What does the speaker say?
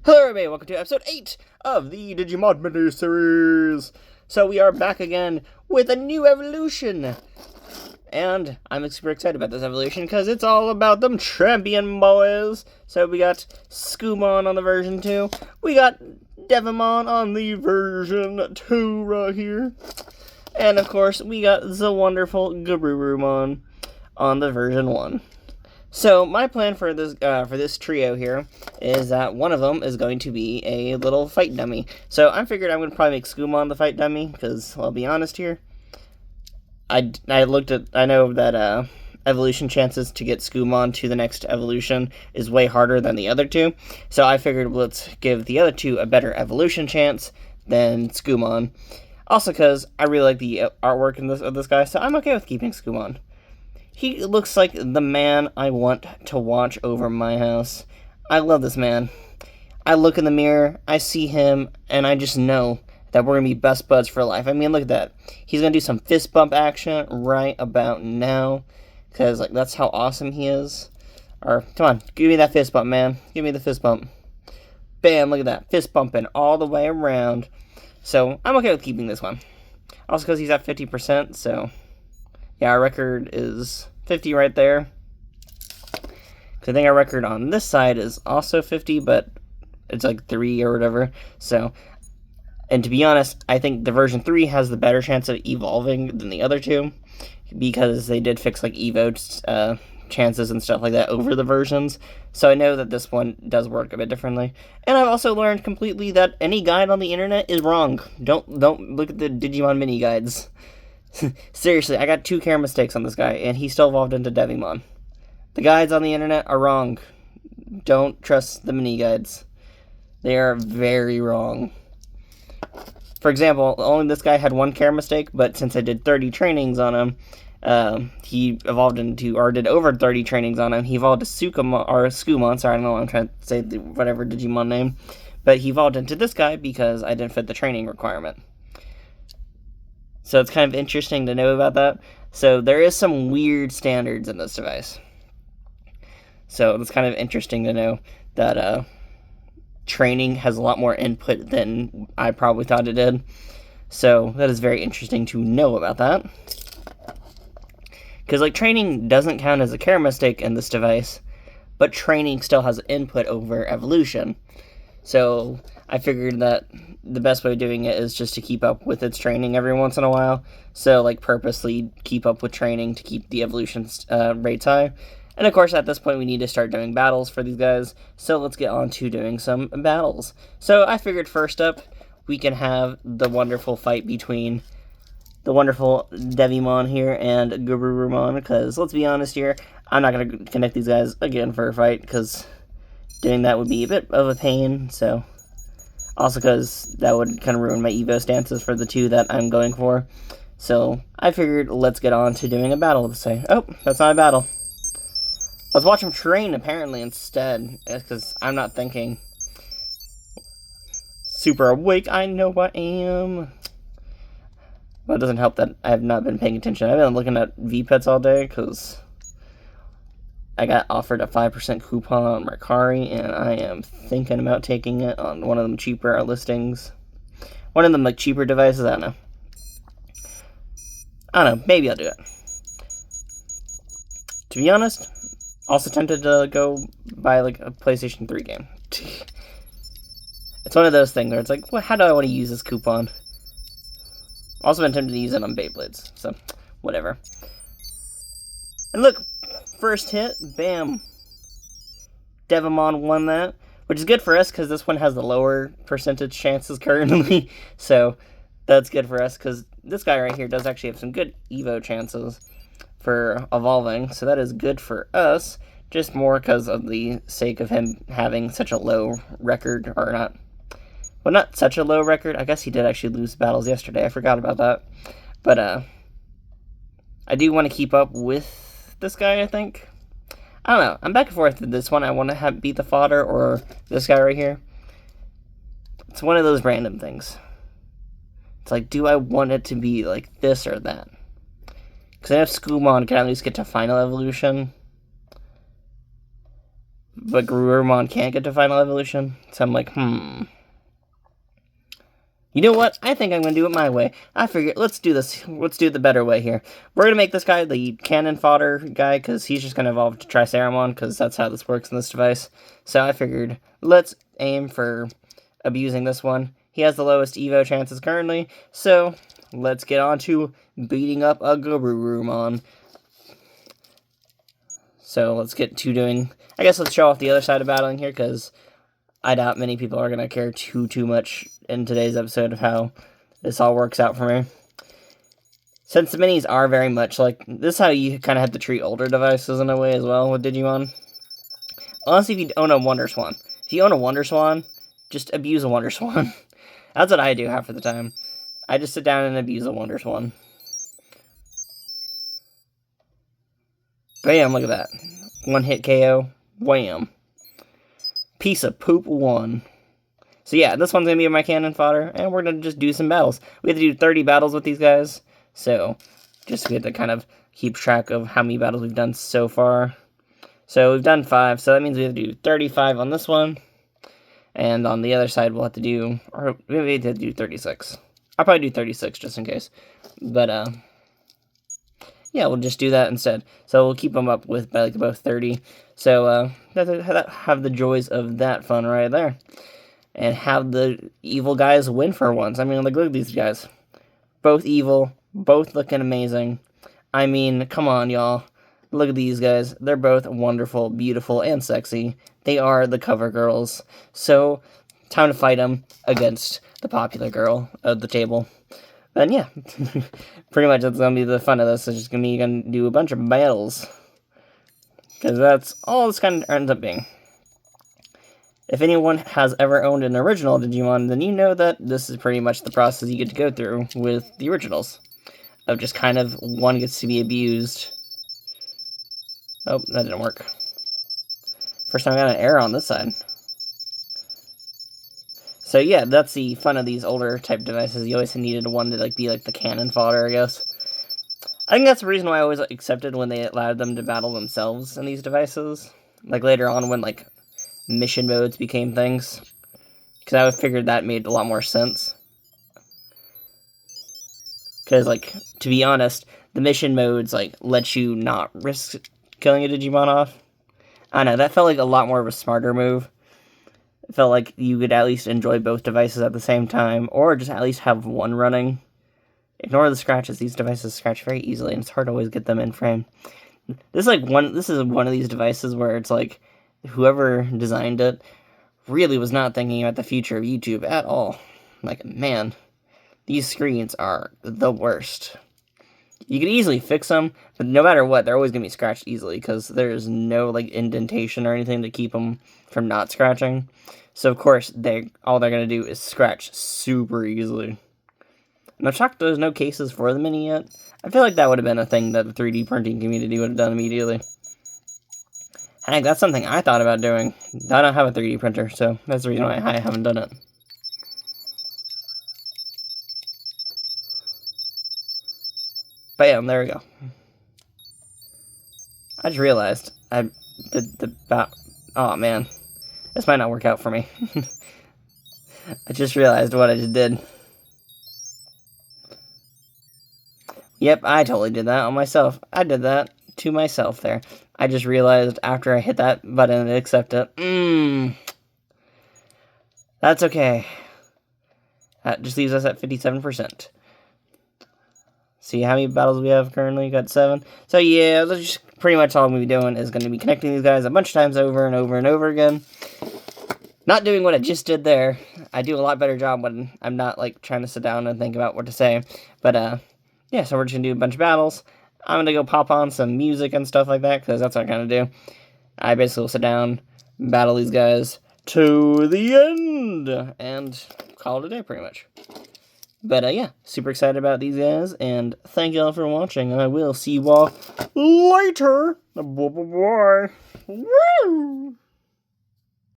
Hello everybody, welcome to episode 8 of the Digimon mini-series. So we are back again with a new evolution. And I'm super excited about this evolution because it's all about them champion boys. So we got Scoomon on the version 2. We got Devimon on the version 2 right here. And of course, we got the wonderful Garurumon on the version 1. So my plan for this trio here is that one of them is going to be a little fight dummy. So I figured I'm going to probably make Scoomon the fight dummy, because I'll be honest here. I know that evolution chances to get Scoomon to the next evolution is way harder than the other two. So I figured let's give the other two a better evolution chance than Scoomon. Also because I really like the artwork of this guy, so I'm okay with keeping Scoomon. He looks like the man I want to watch over my house. I love this man. I look in the mirror, I see him, and I just know that we're going to be best buds for life. I mean, look at that. He's going to do some fist bump action right about now. Because, that's how awesome he is. Or, come on, give me that fist bump, man. Give me the fist bump. Bam, look at that. Fist bumping all the way around. So, I'm okay with keeping this one. Also because he's at 50%, so... yeah, our record is 50 right there. I think our record on this side is also 50, but it's 3 or whatever. So, and to be honest, I think the version 3 has the better chance of evolving than the other two, because they did fix evo chances and stuff like that over the versions. So I know that this one does work a bit differently. And I've also learned completely that any guide on the internet is wrong. Don't look at the Digimon mini guides. Seriously, I got 2 care mistakes on this guy, and he still evolved into Devimon. The guides on the internet are wrong. Don't trust the mini guides. They are very wrong. For example, only this guy had 1 care mistake, but since I did 30 trainings on him, he evolved into, or did over 30 trainings on him, he evolved to Scoomon, sorry, I don't know why I'm trying to say whatever Digimon name, but he evolved into this guy because I didn't fit the training requirement. So it's kind of interesting to know about that. So there is some weird standards in this device. So it's kind of interesting to know that training has a lot more input than I probably thought it did. So that is very interesting to know about that. Because training doesn't count as a care mistake in this device, but training still has input over evolution. So I figured that the best way of doing it is just to keep up with its training every once in a while. So, purposely keep up with training to keep the evolution rates high. And, of course, at this point, we need to start doing battles for these guys. So, let's get on to doing some battles. So, I figured first up, we can have the wonderful fight between the wonderful Devimon here and Garurumon. Because, let's be honest here, I'm not going to connect these guys again for a fight, because doing that would be a bit of a pain, so... also because that would kind of ruin my Evo stances for the 2 that I'm going for. So, I figured let's get on to doing a battle. Let's say, oh, that's not a battle. Let's watch him train, apparently, instead. Because I'm not thinking. Super awake, I know I am. Well, it doesn't help that I have not been paying attention. I've been looking at V-Pets all day, because I got offered a 5% coupon on Mercari, and I am thinking about taking it on one of them cheaper listings. One of them, cheaper devices, I don't know, maybe I'll do it. To be honest, also tempted to go buy, a PlayStation 3 game. It's one of those things where it's how do I want to use this coupon? Also been tempted to use it on Beyblades, so, whatever. And look! First hit, bam. Devimon won that, which is good for us because this one has the lower percentage chances currently. So that's good for us because this guy right here does actually have some good Evo chances for evolving. So that is good for us, just more because of the sake of him having such a low record, or not. Well, not such a low record. I guess he did actually lose battles yesterday. I forgot about that. But I do want to keep up with this guy, I think. I don't know. I'm back and forth with this one. I want to beat the fodder or this guy right here. It's one of those random things. It's do I want it to be this or that? Because I know Scoomon can at least get to final evolution. but Garurumon can't get to final evolution. So I'm like, You know what? I think I'm going to do it my way. I figured, let's do this. Let's do it the better way here. We're going to make this guy the cannon fodder guy, because he's just going to evolve to Triceramon, because that's how this works in this device. So I figured, let's aim for abusing this one. He has the lowest Evo chances currently, so let's get on to beating up a Garurumon. So let's get to doing... I guess let's show off the other side of battling here, because I doubt many people are going to care too much in today's episode of how this all works out for me. Since the minis are very much like... This is how you kind of have to treat older devices in a way as well with Digimon. Honestly, if you own a Wonder Swan. If you own a Wonder Swan, just abuse a Wonder Swan. That's what I do half of the time. I just sit down and abuse a Wonder Swan. Bam, look at that. One hit KO. Wham. Piece of poop 1. So yeah, this one's going to be my cannon fodder, and we're going to just do some battles. We have to do 30 battles with these guys, so just we have to kind of keep track of how many battles we've done so far. So we've done 5, so that means we have to do 35 on this one, and on the other side we'll have to do, or maybe we have to do 36. I'll probably do 36 just in case, but yeah, we'll just do that instead. So we'll keep them up with like about 30. So have the joys of that fun right there. And have the evil guys win for once. I mean, like, look at these guys. Both evil, both looking amazing. I mean, come on, y'all. Look at these guys. They're both wonderful, beautiful, and sexy. They are the cover girls. So, time to fight them against the popular girl of the table. And yeah, pretty much that's going to be the fun of this. It's just going to do a bunch of battles. Because that's all this kind of ends up being. If anyone has ever owned an original Digimon, then you know that this is pretty much the process you get to go through with the originals. Of just kind of, one gets to be abused. Oh, that didn't work. First time I got an error on this side. So yeah, that's the fun of these older type devices. You always needed one to be like the cannon fodder, I guess. I think that's the reason why I always accepted when they allowed them to battle themselves in these devices. Like later on when like mission modes became things, because I figured that made a lot more sense. Because, like, to be honest, the mission modes, like, let you not risk killing a Digimon off. I don't know, that felt like a lot more of a smarter move. It felt like you could at least enjoy both devices at the same time, or just at least have one running. Ignore the scratches, these devices scratch very easily, and it's hard to always get them in frame. This is one of these devices where it's like, whoever designed it really was not thinking about the future of YouTube at all. Like, man, these screens are the worst. You can easily fix them, but no matter what, they're always going to be scratched easily, because there's no, like, indentation or anything to keep them from not scratching. So, of course, all they're going to do is scratch super easily. And I'm shocked there's no cases for the mini yet. I feel like that would have been a thing that the 3D printing community would have done immediately. Heck, that's something I thought about doing. I don't have a 3D printer, so that's the reason why I haven't done it. Bam, there we go. I just realized oh man, this might not work out for me. I just realized what I just did. Yep, I totally did that on myself. I did that to myself there. I just realized after I hit that button to accept it. That's okay. That just leaves us at 57%. See how many battles we have currently? Got 7. So yeah, that's just pretty much all I'm going to be doing is going to be connecting these guys a bunch of times over and over and over again. Not doing what I just did there. I do a lot better job when I'm not like trying to sit down and think about what to say. But yeah, so we're just going to do a bunch of battles. I'm going to go pop on some music and stuff like that, because that's what I kind of do. I basically will sit down, battle these guys to the end, and call it a day, pretty much. But, yeah, super excited about these guys, and thank you all for watching, and I will see you all later. Bye-bye. Woo!